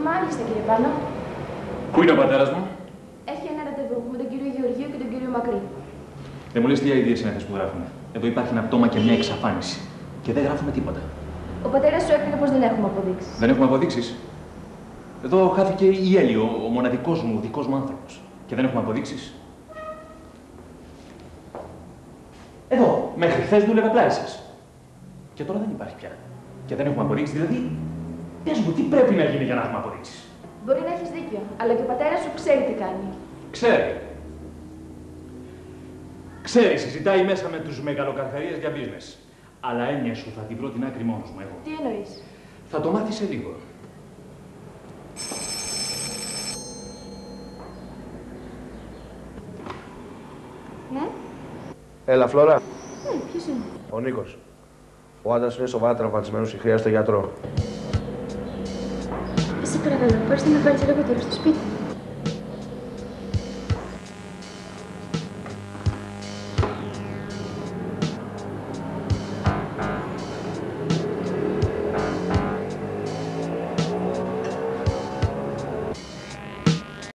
Μάλιστα, κύριε Πάνο. Πού είναι ο πατέρας μου? Έχει ένα ραντεβού με τον κύριο Γεωργίου και τον κύριο Μακρύ. Δεν μου λες τι αηδίες είναι αυτές που γράφουμε. Εδώ υπάρχει ένα πτώμα και μια εξαφάνιση. Και δεν γράφουμε τίποτα. Ο πατέρας σου έκανε πως δεν έχουμε αποδείξεις. Δεν έχουμε αποδείξεις. Εδώ χάθηκε η Έλλη, ο μοναδικός μου, ο δικός μου άνθρωπος. Και δεν έχουμε αποδείξεις. Εδώ, μέχρι χθες δούλευε πλάι σας. Και τώρα δεν υπάρχει πια. Και δεν έχουμε αποδείξεις, δηλαδή. Πες μου, τι πρέπει να γίνει για να έχουμε αποδείξεις. Μπορεί να έχεις δίκιο, αλλά και ο πατέρας σου ξέρει τι κάνει. Ξέρει. Ξέρει, συζητάει μέσα με τους μεγαλοκαρχαρίες για business. Αλλά έννοια σου θα την βρω την άκρη μόνος μου εγώ. Τι εννοείς? Θα το μάθεις σε λίγο. Ναι. Έλα, Φλόρα. Ποιος είναι? Ο Νίκος. Ο άντρας είναι σοβαρά τραυματισμένος και χρειάζεται γιατρό. Σε παρακαλώ, μπορείς να με πάρεις λίγο τώρα στο σπίτι.